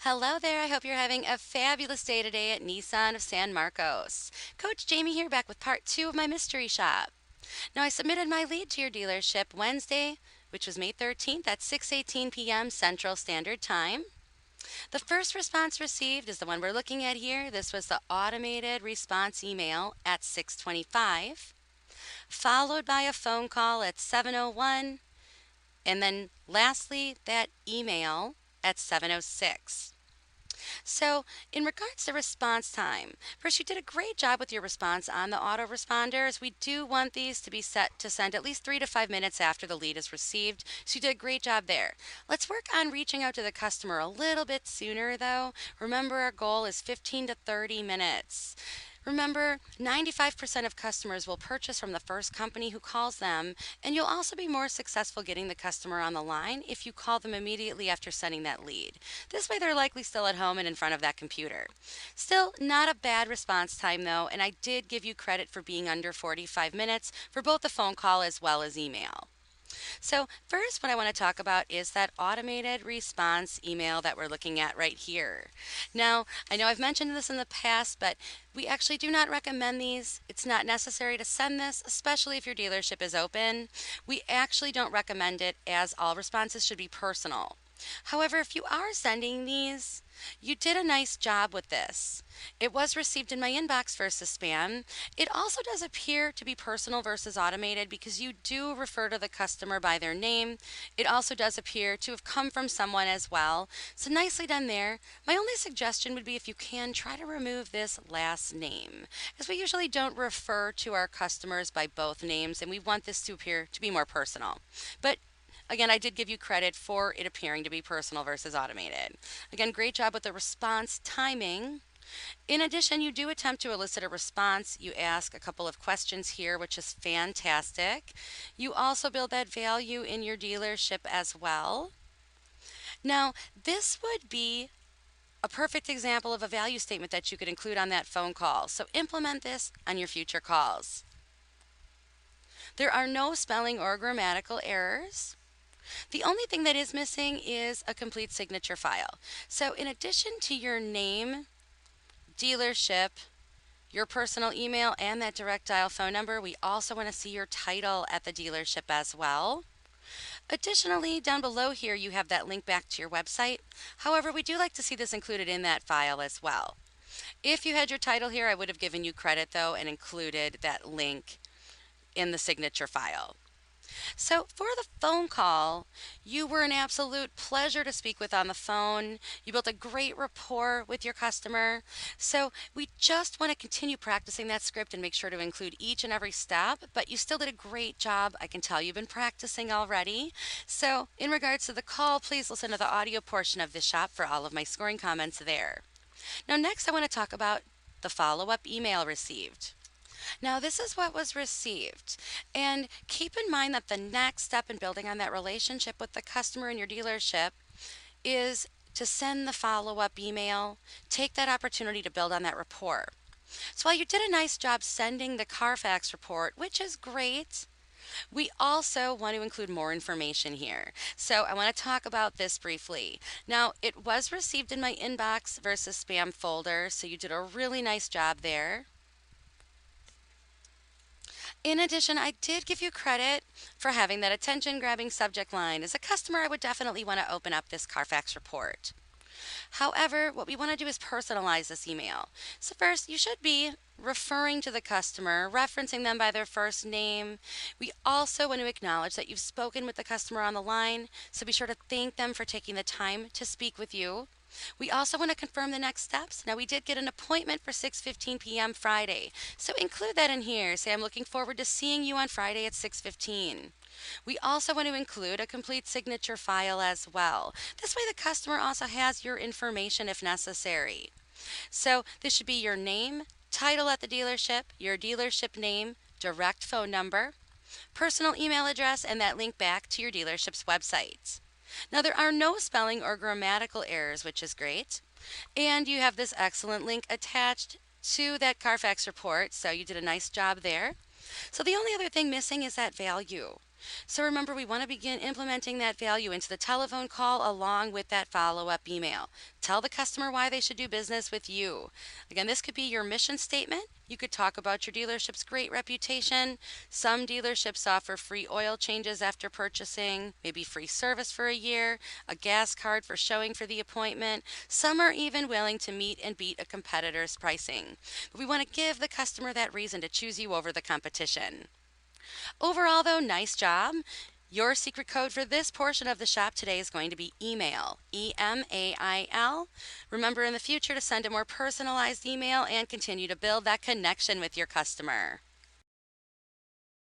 Hello there. I hope you're having a fabulous day today at Nissan of San Marcos. Coach Jamie here, back with part two of my mystery shop. Now, I submitted my lead to your dealership Wednesday, which was May 13th at 6:18 p.m. Central Standard Time. The first response received is the one we're looking at here. This was the automated response email at 6:25, followed by a phone call at 7:01, and then lastly that email at 7:06. So, in regards to response time, first, you did a great job with your response on the autoresponders. We do want these to be set to send at least 3 to 5 minutes after the lead is received. So, you did a great job there. Let's work on reaching out to the customer a little bit sooner, though. Remember, our goal is 15 to 30 minutes. Remember, 95% of customers will purchase from the first company who calls them, and you'll also be more successful getting the customer on the line if you call them immediately after sending that lead. This way, they're likely still at home and in front of that computer. Still, not a bad response time though, and I did give you credit for being under 45 minutes for both the phone call as well as email. So, first, what I want to talk about is that automated response email that we're looking at right here. Now, I know I've mentioned this in the past, but we actually do not recommend these. It's not necessary to send this, especially if your dealership is open. We actually don't recommend it, as all responses should be personal. However, if you are sending these, you did a nice job with this. It was received in my inbox versus spam. It also does appear to be personal versus automated because you do refer to the customer by their name. It also does appear to have come from someone as well. So nicely done there. My only suggestion would be, if you can, try to remove this last name, as we usually don't refer to our customers by both names and we want this to appear to be more personal. But again, I did give you credit for it appearing to be personal versus automated. Again, great job with the response timing. In addition, you do attempt to elicit a response. You ask a couple of questions here, which is fantastic. You also build that value in your dealership as well. Now, this would be a perfect example of a value statement that you could include on that phone call. So implement this on your future calls. There are no spelling or grammatical errors. The only thing that is missing is a complete signature file. So in addition to your name, dealership, your personal email, and that direct dial phone number, we also want to see your title at the dealership as well. Additionally, down below here, you have that link back to your website. However, we do like to see this included in that file as well. If you had your title here, I would have given you credit though and included that link in the signature file. So, for the phone call, you were an absolute pleasure to speak with on the phone. You built a great rapport with your customer. So, we just want to continue practicing that script and make sure to include each and every step. But you still did a great job. I can tell you've been practicing already. So, in regards to the call, please listen to the audio portion of this shop for all of my scoring comments there. Now, next, I want to talk about the follow up email received. Now, this is what was received. And keep in mind that the next step in building on that relationship with the customer in your dealership is to send the follow up email. Take that opportunity to build on that rapport. So, while you did a nice job sending the Carfax report, which is great, we also want to include more information here. So, I want to talk about this briefly. Now, it was received in my inbox versus spam folder, so you did a really nice job there. In addition, I did give you credit for having that attention grabbing subject line. As a customer, I would definitely want to open up this Carfax report. However, what we want to do is personalize this email. So, first, you should be referring to the customer, referencing them by their first name. We also want to acknowledge that you've spoken with the customer on the line, so be sure to thank them for taking the time to speak with you. We also want to confirm the next steps. Now, we did get an appointment for 6:15 p.m. Friday, so include that in here. Say, I'm looking forward to seeing you on Friday at 6:15. We also want to include a complete signature file as well. This way, the customer also has your information if necessary. So, this should be your name, title at the dealership, your dealership name, direct phone number, personal email address, and that link back to your dealership's website. Now, there are no spelling or grammatical errors, which is great. And you have this excellent link attached to that Carfax report, so you did a nice job there. So, the only other thing missing is that value. So remember, we want to begin implementing that value into the telephone call along with that follow up email. Tell the customer why they should do business with you. Again, this could be your mission statement. You could talk about your dealership's great reputation. Some dealerships offer free oil changes after purchasing, maybe free service for a year, a gas card for showing for the appointment. Some are even willing to meet and beat a competitor's pricing. But we want to give the customer that reason to choose you over the competition. Overall, though, nice job. Your secret code for this portion of the shop today is going to be email, EMAIL. Remember in the future to send a more personalized email and continue to build that connection with your customer.